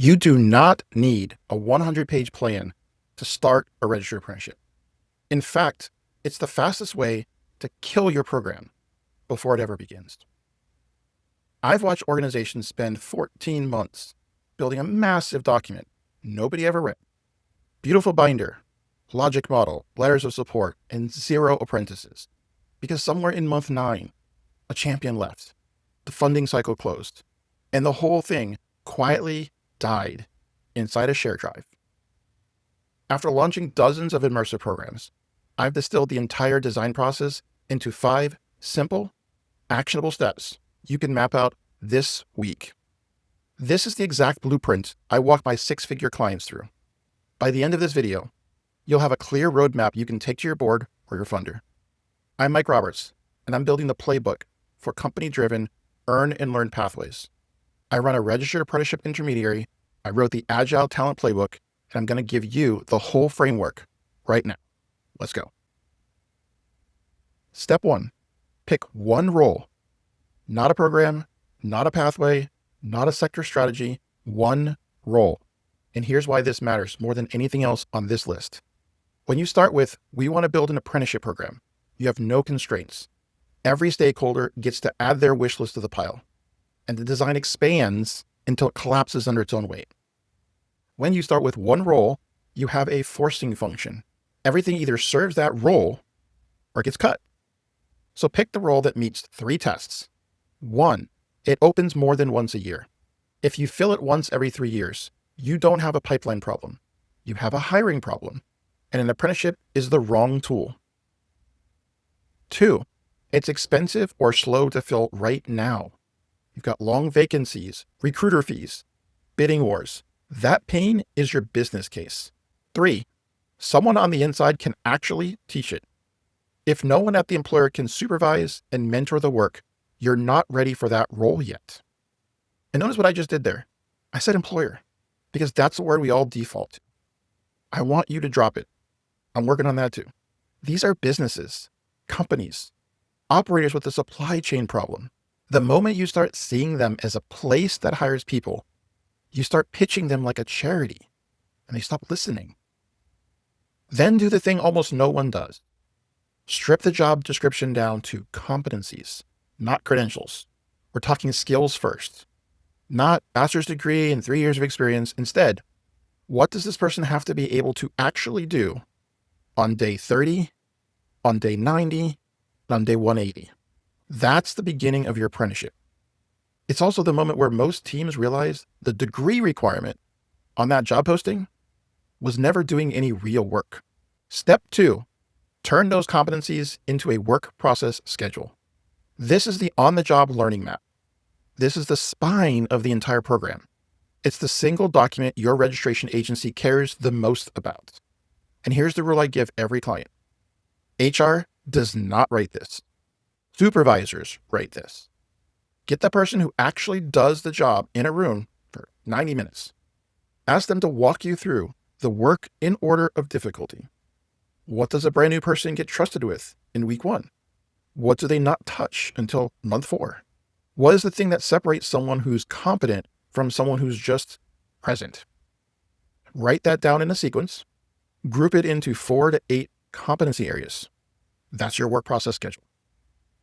You do not need a 100-page plan to start a registered apprenticeship. In fact, it's the fastest way to kill your program before it ever begins. I've watched organizations spend 14 months building a massive document nobody ever read. Beautiful binder, logic model, letters of support, and 0 apprentices. Because somewhere in month 9, a champion left, the funding cycle closed, and the whole thing quietly died inside a shared drive. After launching dozens of immersive programs, I've distilled the entire design process into 5 simple, actionable steps you can map out this week. This is the exact blueprint I walk my 6-figure clients through. By the end of this video, you'll have a clear roadmap you can take to your board or your funder. I'm Mike Roberts, and I'm building the Playbook for company-driven earn and learn pathways. I run a registered apprenticeship intermediary. I wrote the Agile Talent Playbook, and I'm going to give you the whole framework right now. Let's go. Step 1, pick one role, not a program, not a pathway, not a sector strategy, one role. And here's why this matters more than anything else on this list. When you start with, we want to build an apprenticeship program, you have no constraints. Every stakeholder gets to add their wish list to the pile, and the design expands until it collapses under its own weight. When you start with one role, you have a forcing function. Everything either serves that role or gets cut. So pick the role that meets 3 tests. 1, it opens more than once a year. If you fill it once every 3 years, you don't have a pipeline problem. You have a hiring problem, and an apprenticeship is the wrong tool. 2, it's expensive or slow to fill right now. You've got long vacancies, recruiter fees, bidding wars. That pain is your business case. 3, someone on the inside can actually teach it. If no one at the employer can supervise and mentor the work, you're not ready for that role yet. And notice what I just did there. I said employer, because that's the word we all default to. I want you to drop it. I'm working on that too. These are businesses, companies, operators with a supply chain problem. The moment you start seeing them as a place that hires people, you start pitching them like a charity, and they stop listening. Then do the thing almost no one does. Strip the job description down to competencies, not credentials. We're talking skills first, not bachelor's degree and 3 years of experience. Instead, what does this person have to be able to actually do on day 30, on day 90, on day 180? That's the beginning of your apprenticeship. It's also the moment where most teams realize the degree requirement on that job posting was never doing any real work. Step 2, turn those competencies into a work process schedule. This is the on-the-job learning map. This is the spine of the entire program. It's the single document your registration agency cares the most about. And here's the rule I give every client. HR does not write this. Supervisors write this. Get the person who actually does the job in a room for 90 minutes. Ask them to walk you through the work in order of difficulty. What does a brand new person get trusted with in week 1? What do they not touch until month 4? What is the thing that separates someone who's competent from someone who's just present? Write that down in a sequence. Group it into 4 to 8 competency areas. That's your work process schedule.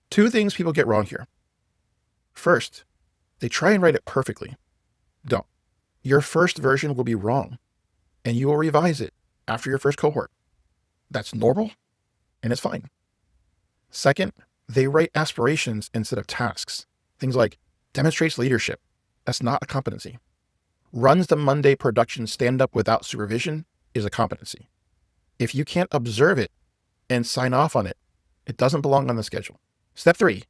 2 things people get wrong here. First, they try and write it perfectly. Don't. Your first version will be wrong, and you will revise it after your first cohort. That's normal, and it's fine. Second, they write aspirations instead of tasks. Things like demonstrates leadership. That's not a competency. Runs the Monday production stand-up without supervision is a competency. If you can't observe it and sign off on it, it doesn't belong on the schedule. Step 3,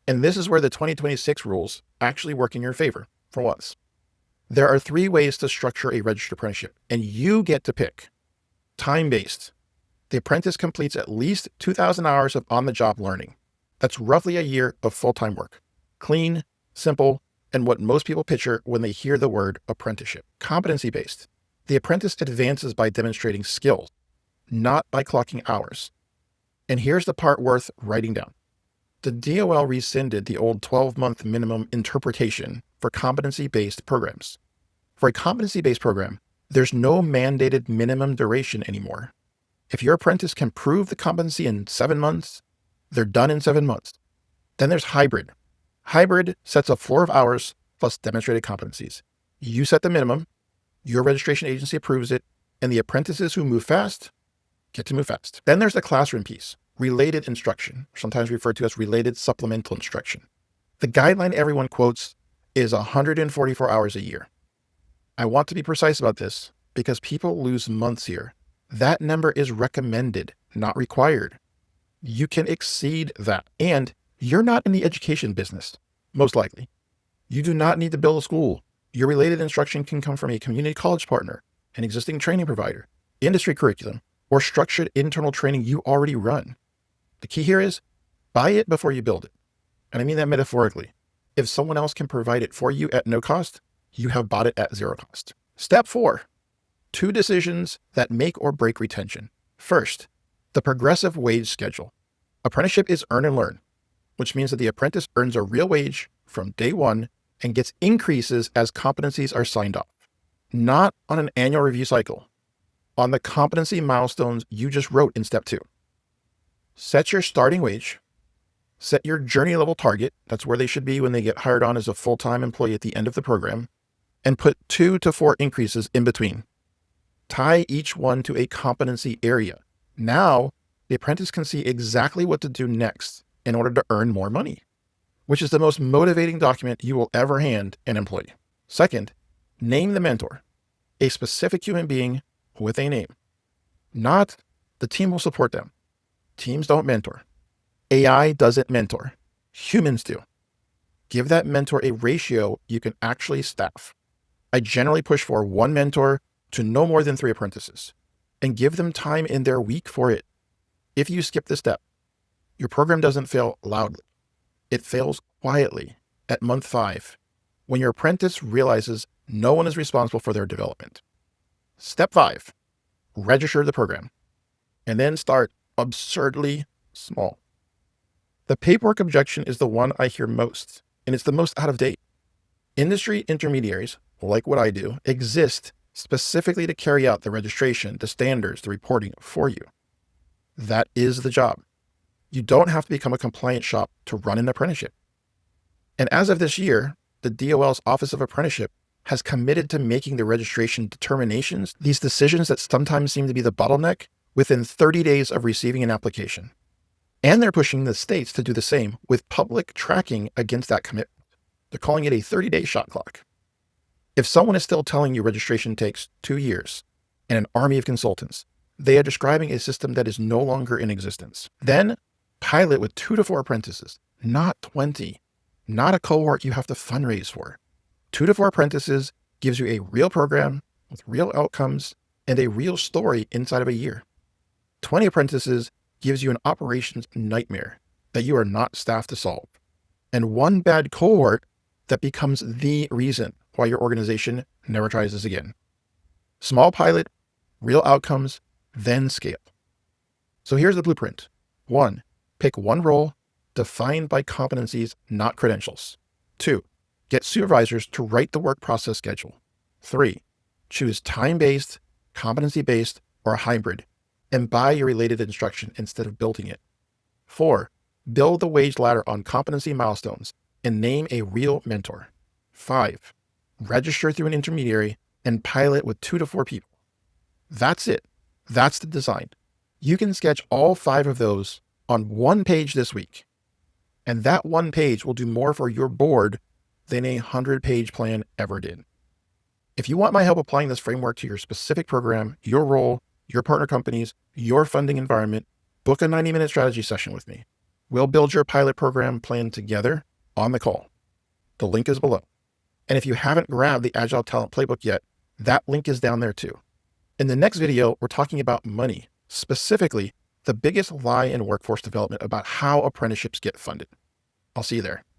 and this is where the 2026 rules actually work in your favor for once. There are 3 ways to structure a registered apprenticeship, and you get to pick. Time-based. The apprentice completes at least 2,000 hours of on-the-job learning. That's roughly a year of full-time work. Clean, simple, and what most people picture when they hear the word apprenticeship. Competency-based. The apprentice advances by demonstrating skills, not by clocking hours. And here's the part worth writing down. The DOL rescinded the old 12-month minimum interpretation for competency-based programs. For a competency-based program, there's no mandated minimum duration anymore. If your apprentice can prove the competency in 7 months, they're done in 7 months. Then there's hybrid. Hybrid sets a floor of hours plus demonstrated competencies. You set the minimum, your registration agency approves it, and the apprentices who move fast get to move fast. Then there's the classroom piece, related instruction, sometimes referred to as related supplemental instruction. The guideline everyone quotes is 144 hours a year. I want to be precise about this because people lose months here. That number is recommended, not required. You can exceed that. And you're not in the education business, most likely. You do not need to build a school. Your related instruction can come from a community college partner, an existing training provider, industry curriculum, or structured internal training you already run. The key here is buy it before you build it. And I mean that metaphorically. If someone else can provide it for you at no cost, you have bought it at zero cost. Step 4, 2 decisions that make or break retention. First, the progressive wage schedule. Apprenticeship is earn and learn, which means that the apprentice earns a real wage from day one and gets increases as competencies are signed off. Not on an annual review cycle, on the competency milestones you just wrote in step 2. Set your starting wage, set your journey level target, that's where they should be when they get hired on as a full-time employee at the end of the program, and put 2 to 4 increases in between. Tie each one to a competency area. Now, the apprentice can see exactly what to do next in order to earn more money, which is the most motivating document you will ever hand an employee. Second, name the mentor, a specific human being with a name. Not the team will support them. Teams don't mentor. AI doesn't mentor. Humans do. Give that mentor a ratio you can actually staff. I generally push for 1 mentor to no more than 3 apprentices, and give them time in their week for it. If you skip this step, your program doesn't fail loudly. It fails quietly at month 5, when your apprentice realizes no one is responsible for their development. Step 5, register the program, and then start absurdly small. The paperwork objection is the one I hear most, and it's the most out of date. Industry intermediaries, like what I do, exist specifically to carry out the registration, the standards, the reporting for you. That is the job. You don't have to become a compliant shop to run an apprenticeship. And as of this year, the DOL's Office of Apprenticeship has committed to making the registration determinations, these decisions that sometimes seem to be the bottleneck, within 30 days of receiving an application. And they're pushing the states to do the same with public tracking against that commitment. They're calling it a 30-day shot clock. If someone is still telling you registration takes 2 years and an army of consultants, they are describing a system that is no longer in existence. Then pilot with 2 to 4 apprentices, not 20, not a cohort you have to fundraise for. 2 to 4 apprentices gives you a real program with real outcomes and a real story inside of a year. 20 apprentices gives you an operations nightmare that you are not staffed to solve. And 1 bad cohort that becomes the reason why your organization never tries this again. Small pilot, real outcomes, then scale. So here's the blueprint. 1, pick 1 role defined by competencies, not credentials. 2, get supervisors to write the work process schedule. 3, choose time-based, competency-based, or hybrid, and buy your related instruction instead of building it. 4, build the wage ladder on competency milestones and name a real mentor. 5, register through an intermediary and pilot with 2 to 4 people. That's it. That's the design. You can sketch all 5 of those on 1 page this week. And that 1 page will do more for your board than a 100-page plan ever did. If you want my help applying this framework to your specific program, your role, your partner companies, your funding environment, book a 90-minute strategy session with me. We'll build your pilot program plan together on the call. The link is below. And if you haven't grabbed the Agile Talent Playbook yet, that link is down there too. In the next video, we're talking about money, specifically the biggest lie in workforce development about how apprenticeships get funded. I'll see you there.